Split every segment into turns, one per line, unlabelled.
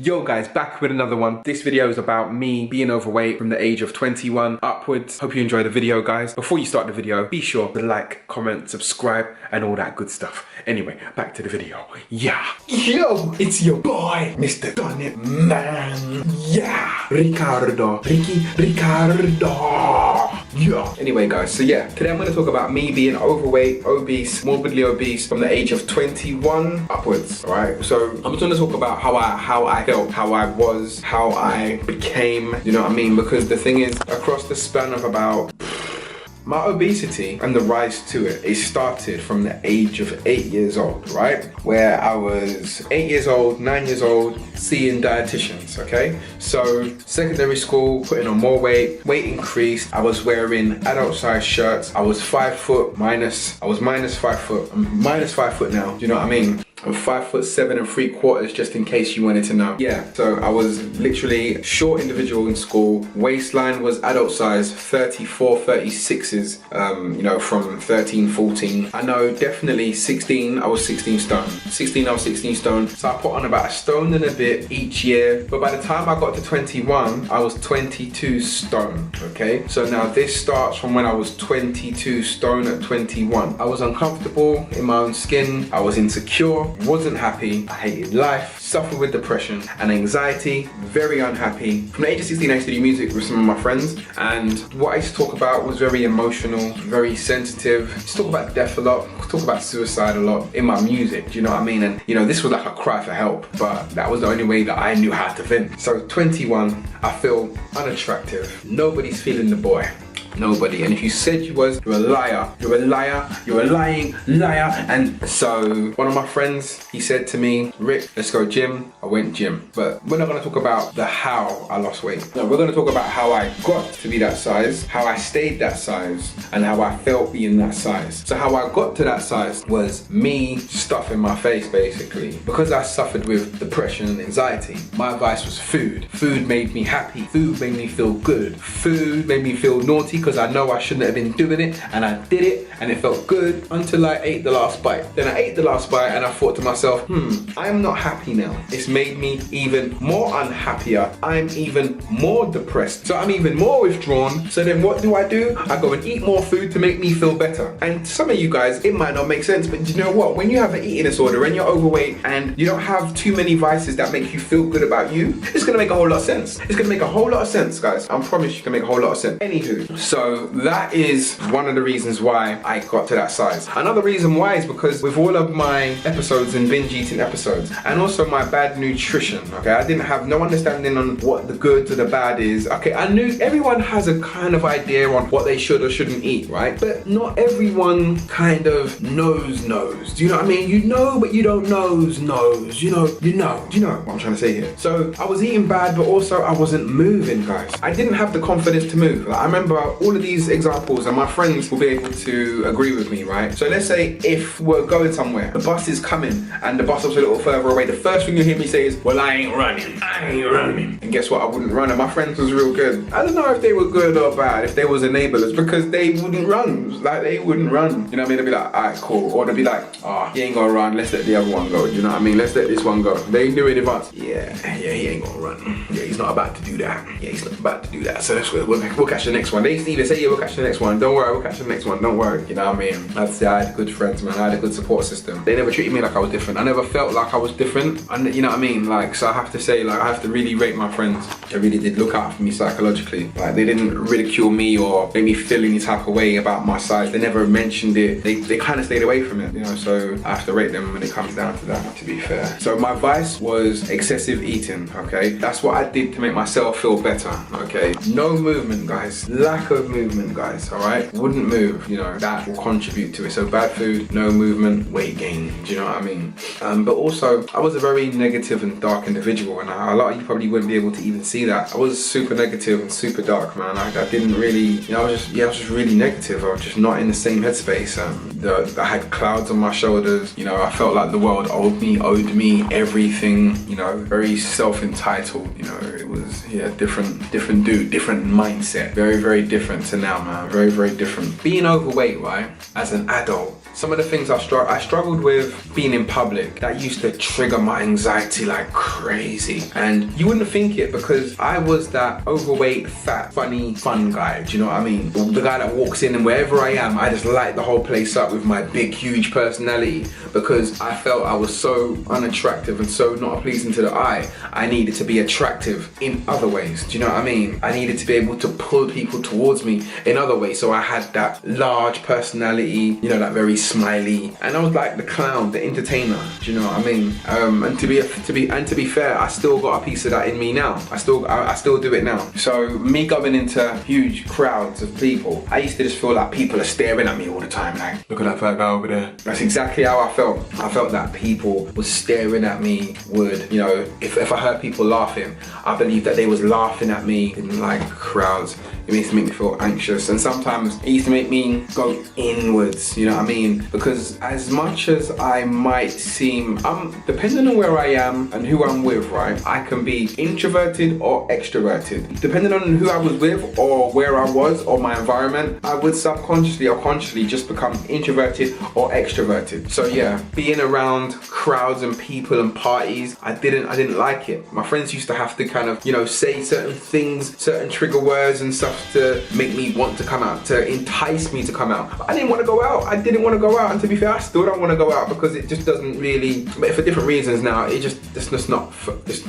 Yo guys, back with another one. This video is about me being overweight from the age of 21 upwards. Hope you enjoy the video, guys. Before you start the video, be sure to like, comment, subscribe, and all that good stuff. Anyway, back to the video. Yeah. Yo, it's your boy, Mr. Done It Man. Yeah. Ricardo. Ricardo. Yeah. Anyway, guys, so yeah, today I'm going to talk about me being overweight, obese, morbidly obese from the age of 21 upwards. All right. So I'm just going to talk about how I felt, how I was, how I became. You know what I mean? Because the thing is, across the span of about my obesity and the rise to it, it started from the age of 8 years old, right? Where I was 8 years old, 9 years old, seeing dietitians, okay? So secondary school, putting on more weight increased. I was wearing adult size shirts. I was 5 foot minus, I was minus 5 foot. I'm minus 5 foot now, do you know what I mean? I'm 5'7" and 3/4, just in case you wanted to know. Yeah, so I was literally a short individual in school. Waistline was adult size, 34, 36s, you know, from 13, 14. I know definitely 16, I was 16 stone. 16, I was 16 stone. So I put on about a stone and a bit each year. But by the time I got to 21, I was 22 stone, okay? So now this starts from when I was 22 stone at 21. I was uncomfortable in my own skin. I was insecure. Wasn't happy, I hated life, suffered with depression and anxiety, very unhappy. From the age of 16, I used to do music with some of my friends, and what I used to talk about was very emotional, very sensitive. I used to talk about death a lot, talk about suicide a lot in my music, do you know what I mean? And you know, this was like a cry for help, but that was the only way that I knew how to vent. So 21, I feel unattractive. Nobody's feeling the boy. Nobody. And if you said you was, you're a liar. You're a liar. You're a lying liar. And so one of my friends, he said to me, Rick, let's go gym. I went gym. But we're not going to talk about the how I lost weight. No, we're going to talk about how I got to be that size, how I stayed that size, and how I felt being that size. So how I got to that size was me stuffing my face, basically. Because I suffered with depression and anxiety, my advice was food. Food made me happy. Food made me feel good. Food made me feel naughty, because I know I shouldn't have been doing it, and I did it and it felt good until I ate the last bite. Then I ate the last bite and I thought to myself, I'm not happy now. It's made me even more unhappier. I'm even more depressed. So I'm even more withdrawn. So then what do? I go and eat more food to make me feel better. And some of you guys, it might not make sense, but you know what? When you have an eating disorder and you're overweight and you don't have too many vices that make you feel good about you, it's gonna make a whole lot of sense. It's gonna make a whole lot of sense, guys. I promise you can make a whole lot of sense. Anywho, so that is one of the reasons why I got to that size. Another reason why is because with all of my episodes and binge eating episodes, and also my bad nutrition, okay, I didn't have no understanding on what the good or the bad is. Okay, I knew everyone has a kind of idea on what they should or shouldn't eat, right? But not everyone kind of knows. Do you know what I mean? You know, but you don't knows. You know what I'm trying to say here. So I was eating bad, but also I wasn't moving, guys. I didn't have the confidence to move. Like, I remember all of these examples, and my friends will be able to agree with me, right? So let's say if we're going somewhere, the bus is coming and the bus stops a little further away, the first thing you hear me say is, well, I ain't running. And guess what? I wouldn't run, and my friends was real good. I don't know if they were good or bad, if they was enablers, because they wouldn't run. Like, they wouldn't run. You know what I mean? They'd be like, alright, cool. Or they'd be like, he ain't gonna run, let's let the other one go. You know what I mean? Let's let this one go. They knew in advance. Yeah, he ain't gonna run. Yeah, he's not about to do that. Yeah, he's not about to do that. So we'll catch the next one. They used to even say, yeah, we'll catch the next one. Don't worry, we'll catch the next one. Don't worry. You know what I mean? I'd say I had good friends, man. I had a good support system. They never treated me like I was different. I never felt like I was different. And you know what I mean? Like, so I have to say, like, I have to really rate my friends. They really did look out for me psychologically. Like, they didn't ridicule me or make me feel any type of way about my size. They never mentioned it. They kind of stayed away from it, you know? So I have to rate them when it comes down to that, to be fair. So my vice was excessive eating, okay? That's what I did to make myself feel better, okay? No movement, guys. Lack of movement, guys, all right? Wouldn't move, you know, that will contribute to it. So bad food, no movement, weight gain, do you know what I mean? But also, I was a very negative and dark individual, and a lot of you probably wouldn't be able to even see that. I was super negative and super dark, man. I didn't really, you know, I was just really negative. I was just not in the same headspace. I had clouds on my shoulders, you know, I felt like the world owed me everything, you know, very self-entitled, you know, it was, yeah, different dude, different mindset, very, very different. different to now, man. Very, very different. Being overweight, right, as an adult, some of the things I struggled with being in public, that used to trigger my anxiety like crazy. And you wouldn't think it, because I was that overweight, fat, funny, fun guy. Do you know what I mean? The guy that walks in and wherever I am, I just light the whole place up with my big, huge personality, because I felt I was so unattractive and so not pleasing to the eye. I needed to be attractive in other ways. Do you know what I mean? I needed to be able to pull people towards me in other ways. So I had that large personality, you know, that very smiley, and I was like the clown, the entertainer. Do you know what I mean? And to be fair, I still got a piece of that in me now. I still do it now. So me going into huge crowds of people, I used to just feel like people are staring at me all the time. Like, look at that fat guy over there. That's exactly how I felt. I felt that people were staring at me. You know, if I heard people laughing, I believed that they was laughing at me in like crowds. It used to make me feel anxious, and sometimes it used to make me go inwards, you know what I mean? Because as much as I might seem, depending on where I am and who I'm with, right, I can be introverted or extroverted. Depending on who I was with or where I was or my environment, I would subconsciously or consciously just become introverted or extroverted. So yeah, being around crowds and people and parties, I didn't like it. My friends used to have to kind of, you know, say certain things, certain trigger words and stuff to make me want to come out, to entice me to come out. But I didn't want to go out. I didn't want to go out, and to be fair, I still don't want to go out, because it just doesn't really, but for different reasons now, it's just not,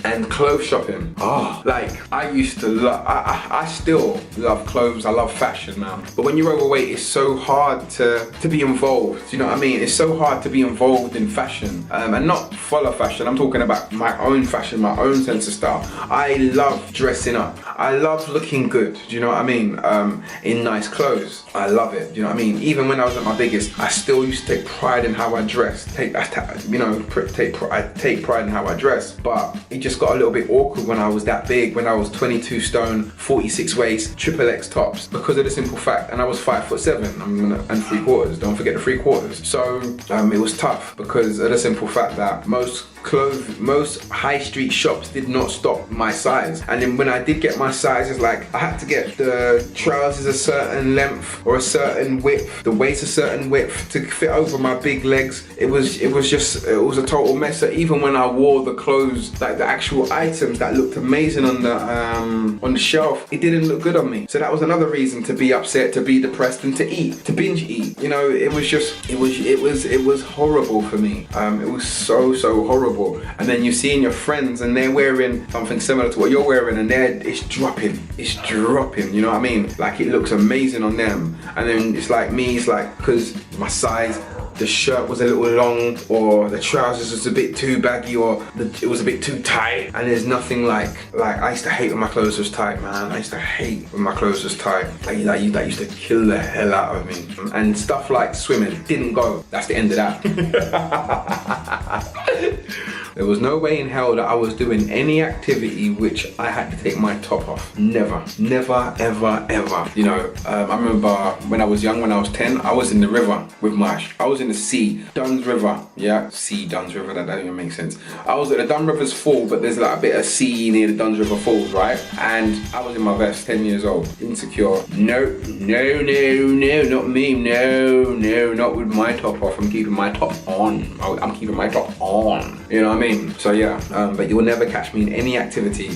and clothes shopping. Oh, like I used to love, I still love clothes, I love fashion now. But when you're overweight, it's so hard to be involved, you know what I mean? It's so hard to be involved in fashion, and not follow fashion. I'm talking about my own fashion, my own sense of style. I love dressing up. I love looking good, do you know what I mean? In nice clothes. I love it, do you know what I mean? Even when I was at my biggest, I still used to take pride in how I dressed. I take pride in how I dress. But it just got a little bit awkward when I was that big, when I was 22 stone, 46 waist, XXX tops, because of the simple fact, and I was 5'7" and 3/4. Don't forget the 3/4. So it was tough because of the simple fact that most high street shops did not stock my size. And then when I did get my size, it's like I had to get the trousers a certain length or a certain width, the waist a certain width to fit over my big legs. It was a total mess. So even when I wore the clothes, like the actual items that looked amazing on the shelf, it didn't look good on me. So that was another reason to be upset, to be depressed, and to binge eat. You know, it was horrible for me. It was so horrible. And then you're seeing your friends and they're wearing something similar to what you're wearing, and it's dropping, you know what I mean? Like it looks amazing on them, and then it's like me, it's like, because my size, the shirt was a little long, or the trousers was a bit too baggy, or it was a bit too tight. And there's nothing like I used to hate when my clothes was tight, man. I used to hate when my clothes was tight. That used to kill the hell out of me. And stuff like swimming didn't go. That's the end of that. There was no way in hell that I was doing any activity which I had to take my top off. Never, ever. You know, I remember when I was young, when I was 10, I was in the river with I was in the sea, Duns River. Yeah, Duns River, that doesn't even make sense. I was at the Duns River's Fall, but there's like a bit of sea near the Duns River Falls, right? And I was in my vest, 10 years old, insecure. No, not me. No, not with my top off. I'm keeping my top on. I'm keeping my top on. You know what I mean? So yeah, but you will never catch me in any activity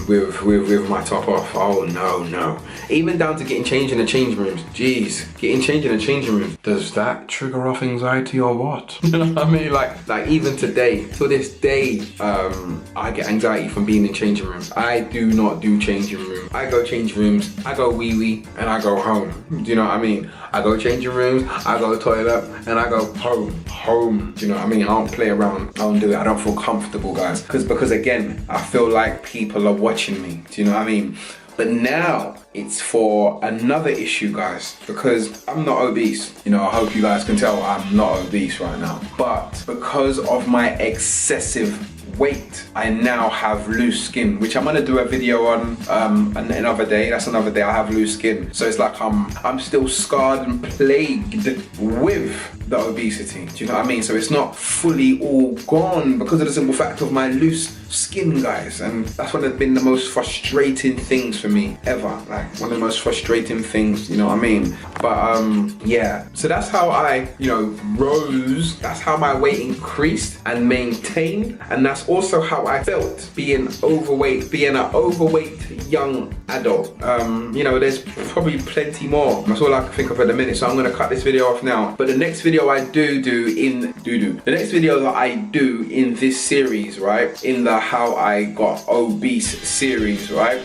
with my top off. Oh no. Even down to getting changed in the changing rooms. Jeez, getting changed in the changing rooms. Does that trigger off anxiety or what? You know what I mean? Like even today, to this day, I get anxiety from being in changing rooms. I do not do changing rooms. I go change rooms, I go wee, and I go home. Do you know what I mean? I go changing rooms, I go toilet, and I go home. Do you know what I mean? I don't play around. I don't do it. I don't feel comfortable, guys. Because again, I feel like people are watching me. Do you know what I mean? But now it's for another issue, guys, because I'm not obese. You know, I hope you guys can tell I'm not obese right now. But because of my excessive weight, I now have loose skin, which I'm gonna do a video on another day. That's another day. I have loose skin, so it's like I'm still scarred and plagued with the obesity. Do you know what I mean? So it's not fully all gone because of the simple fact of my loose skin, guys. And that's one of been the most frustrating things for me ever. Like one of the most frustrating things, you know what I mean? But yeah, so that's how I, you know, rose. That's how my weight increased and maintained. And that's also how I felt being overweight, being an overweight young adult. You know, there's probably plenty more. That's all I can think of at the minute. So I'm gonna cut this video off now. But the next video I the next video that I do in this series, right, in the how I got obese series, right,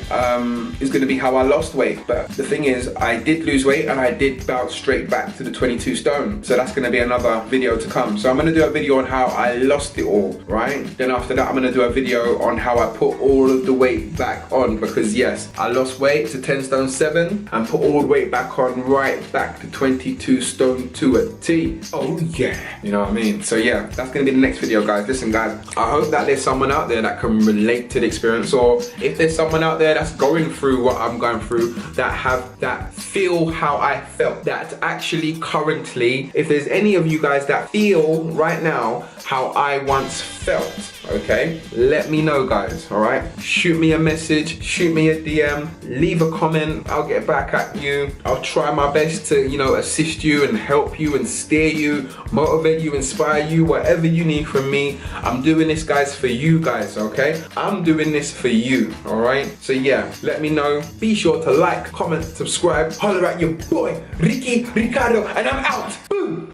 is gonna be how I lost weight. But the thing is, I did lose weight and I did bounce straight back to the 22 stone. So that's gonna be another video to come. So I'm gonna do a video on how I lost it all, right? Then after that, I'm gonna do a video on how I put all of the weight back on, because yes, I lost weight to 10 stone 7 and put all the weight back on, right back to 22 stone 2 a T. Oh yeah, you know what I mean? So yeah, that's gonna be the next video, guys. Listen, guys, I hope that there's someone out there that can relate to the experience, or if there's someone out there that's going through what I'm going through, that feel how I felt, that actually currently, if there's any of you guys that feel right now how I once felt, okay, let me know, guys. All right, shoot me a message, shoot me a DM, leave a comment, I'll get back at you. I'll try my best to, you know, assist you and help you and steer you, motivate you, inspire you, whatever you need from me. I'm doing this, guys, for you guys, okay? I'm doing this for you, all right? So yeah, let me know. Be sure to like, comment, subscribe, holler at your boy Ricky Ricardo, and I'm out. Boom.